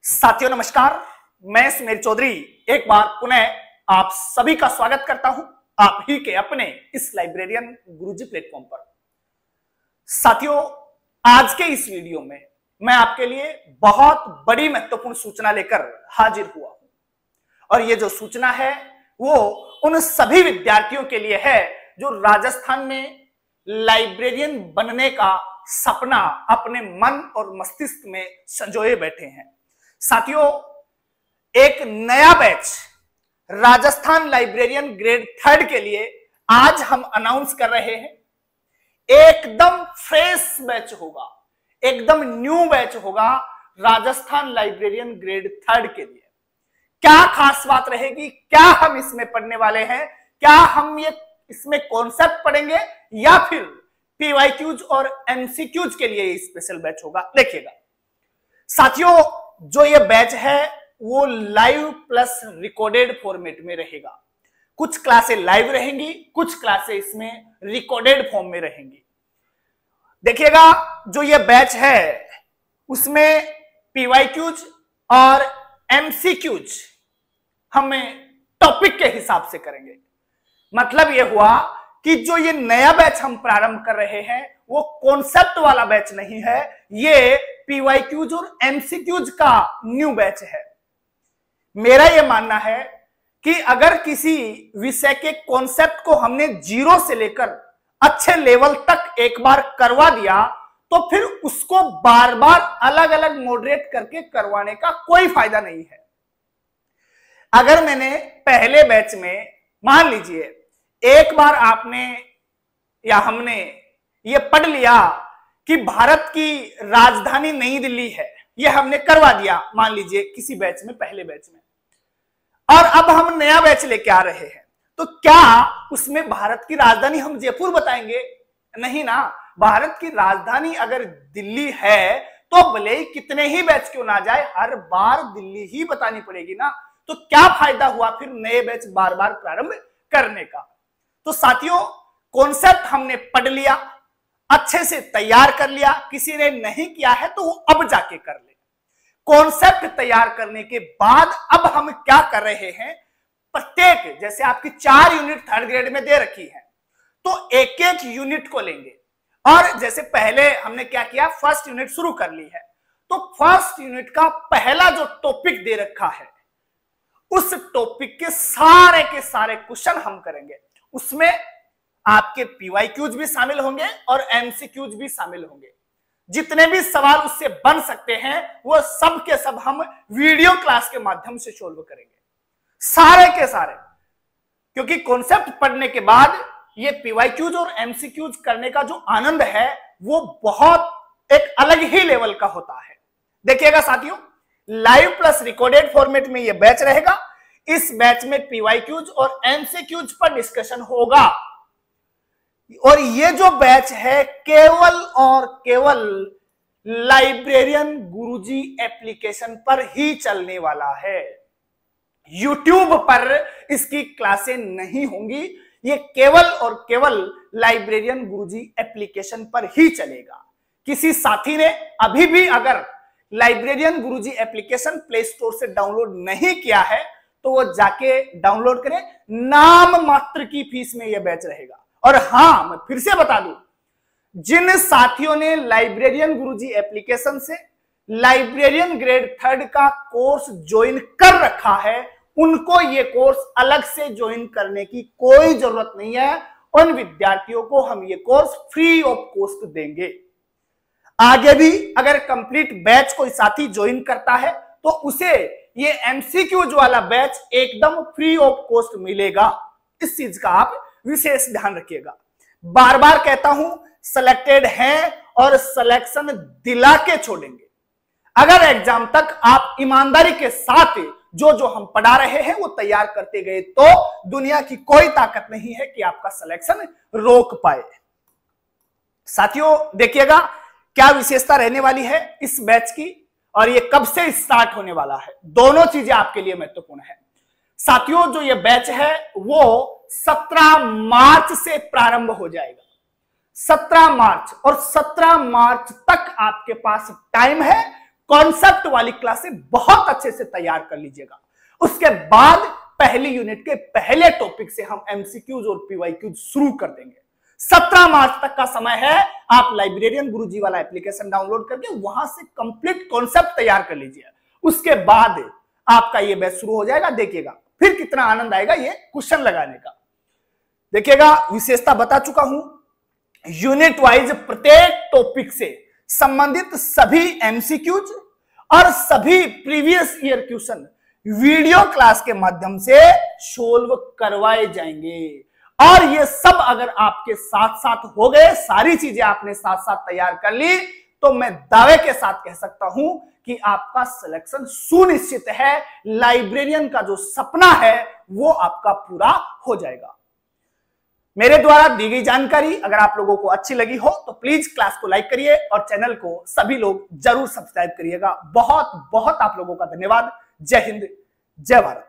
साथियों नमस्कार, मैं सुमेर चौधरी एक बार पुनः आप सभी का स्वागत करता हूं आप ही के अपने इस लाइब्रेरियन गुरुजी प्लेटफॉर्म पर। साथियों, आज के इस वीडियो में मैं आपके लिए बहुत बड़ी महत्वपूर्ण सूचना लेकर हाजिर हुआ हूं और ये जो सूचना है वो उन सभी विद्यार्थियों के लिए है जो राजस्थान में लाइब्रेरियन बनने का सपना अपने मन और मस्तिष्क में संजोए बैठे हैं। साथियों, एक नया बैच राजस्थान लाइब्रेरियन ग्रेड 3 के लिए आज हम अनाउंस कर रहे हैं। एकदम फ्रेश बैच होगा, एकदम न्यू बैच होगा राजस्थान लाइब्रेरियन ग्रेड 3 के लिए। क्या खास बात रहेगी, क्या हम इसमें पढ़ने वाले हैं, क्या हम ये इसमें कॉन्सेप्ट पढ़ेंगे या फिर पीवाईक्यूज और एमसीक्यूज के लिए स्पेशल बैच होगा, देखिएगा। साथियों, जो ये बैच है वो लाइव प्लस रिकॉर्डेड फॉर्मेट में रहेगा। कुछ क्लासें लाइव रहेंगी, कुछ क्लासें इसमें रिकॉर्डेड फॉर्म में रहेंगी। देखिएगा, जो ये बैच है उसमें पीवाईक्यूज और एमसीक्यूज हमें टॉपिक के हिसाब से करेंगे। मतलब यह हुआ कि जो ये नया बैच हम प्रारंभ कर रहे हैं वो कॉन्सेप्ट वाला बैच नहीं है, ये पीवाईक्यूज और एमसीक्यूज का न्यू बैच है। मेरा यह मानना है कि अगर किसी विषय के कॉन्सेप्ट को हमने जीरो से लेकर अच्छे लेवल तक एक बार करवा दिया तो फिर उसको बार बार अलग अलग मॉडरेट करके करवाने का कोई फायदा नहीं है। अगर मैंने पहले बैच में मान लीजिए एक बार आपने या हमने ये पढ़ लिया कि भारत की राजधानी नई दिल्ली है, ये हमने करवा दिया मान लीजिए किसी बैच में, पहले बैच में, और अब हम नया बैच लेके आ रहे हैं, तो क्या उसमें भारत की राजधानी हम जयपुर बताएंगे? नहीं ना। भारत की राजधानी अगर दिल्ली है तो भले ही कितने ही बैच क्यों ना जाए, हर बार दिल्ली ही बतानी पड़ेगी ना। तो क्या फायदा हुआ फिर नए बैच बार बार प्रारंभ करने का? तो साथियों, कॉन्सेप्ट हमने पढ़ लिया, अच्छे से तैयार कर लिया, किसी ने नहीं किया है तो वो अब जाके कर ले। कॉन्सेप्ट तैयार करने के बाद अब हम क्या कर रहे हैं, प्रत्येक, जैसे आपकी 4 यूनिट थर्ड ग्रेड में दे रखी है तो एक एक यूनिट को लेंगे। और जैसे पहले हमने क्या किया, फर्स्ट यूनिट शुरू कर ली है, तो फर्स्ट यूनिट का पहला जो टॉपिक दे रखा है उस टॉपिक के सारे क्वेश्चन हम करेंगे। उसमें आपके पीवाईक्यूज भी शामिल होंगे और एमसीक्यूज भी शामिल होंगे। जितने भी सवाल उससे बन सकते हैं वो सब के सब हम वीडियो क्लास के माध्यम से सोल्व करेंगे, सारे के सारे। क्योंकि कॉन्सेप्ट पढ़ने के बाद ये पीवाईक्यूज और एमसीक्यूज करने का जो आनंद है वो बहुत एक अलग ही लेवल का होता है। देखिएगा साथियों, लाइव प्लस रिकॉर्डेड फॉर्मेट में ये बैच रहेगा। इस बैच में पीवाईक्यूज और एमसीक्यूज पर डिस्कशन होगा और ये जो बैच है केवल और केवल लाइब्रेरियन गुरुजी एप्लीकेशन पर ही चलने वाला है। यूट्यूब पर इसकी क्लासें नहीं होंगी, ये केवल और केवल लाइब्रेरियन गुरुजी एप्लीकेशन पर ही चलेगा। किसी साथी ने अभी भी अगर लाइब्रेरियन गुरुजी एप्लीकेशन प्ले स्टोर से डाउनलोड नहीं किया है तो वो जाके डाउनलोड करें, नाम मात्र की फीस में यह बैच रहेगा। और हां, मैं फिर से बता दूं, जिन साथियों ने लाइब्रेरियन गुरुजी एप्लीकेशन से लाइब्रेरियन ग्रेड 3 का कोर्स ज्वाइन कर रखा है उनको यह कोर्स अलग से ज्वाइन करने की कोई जरूरत नहीं है। उन विद्यार्थियों को हम ये कोर्स फ्री ऑफ कॉस्ट देंगे। आगे भी अगर कंप्लीट बैच कोई साथी ज्वाइन करता है तो उसे ये एमसीक्यूज वाला बैच एकदम फ्री ऑफ कॉस्ट मिलेगा। इस चीज का आप विशेष ध्यान रखिएगा। बार बार कहता हूं, सिलेक्टेड हैं और सिलेक्शन दिला के छोड़ेंगे। अगर एग्जाम तक आप ईमानदारी के साथ जो हम पढ़ा रहे हैं वो तैयार करते गए तो दुनिया की कोई ताकत नहीं है कि आपका सिलेक्शन रोक पाए। साथियों, देखिएगा क्या विशेषता रहने वाली है इस बैच की और ये कब से स्टार्ट होने वाला है। दोनों चीजें आपके लिए महत्वपूर्ण है। साथियों, जो ये बैच है वो 17 मार्च से प्रारंभ हो जाएगा। 17 मार्च, और 17 मार्च तक आपके पास टाइम है कॉन्सेप्ट वाली क्लासें बहुत अच्छे से तैयार कर लीजिएगा। उसके बाद पहली यूनिट के पहले टॉपिक से हम एमसीक्यूज और पीवाईक्यूज शुरू कर देंगे। 17 मार्च तक का समय है। आप लाइब्रेरियन गुरुजी वाला एप्लीकेशन डाउनलोड करके वहां से कंप्लीट कॉन्सेप्ट तैयार कर लीजिए। उसके बाद आपका ये बैच शुरू हो जाएगा। देखिएगा फिर कितना आनंद आएगा ये क्वेश्चन लगाने का। देखिएगा विशेषता बता चुका हूं, यूनिट वाइज प्रत्येक टॉपिक से संबंधित सभी एमसीक्यूज और सभी previous year question video class के माध्यम से सोल्व करवाए जाएंगे। और ये सब अगर आपके साथ साथ हो गए, सारी चीजें आपने साथ साथ तैयार कर ली, तो मैं दावे के साथ कह सकता हूं कि आपका सिलेक्शन सुनिश्चित है। लाइब्रेरियन का जो सपना है वो आपका पूरा हो जाएगा। मेरे द्वारा दी गई जानकारी अगर आप लोगों को अच्छी लगी हो तो प्लीज क्लास को लाइक करिए और चैनल को सभी लोग जरूर सब्सक्राइब करिएगा। बहुत बहुत आप लोगों का धन्यवाद। जय हिंद, जय भारत।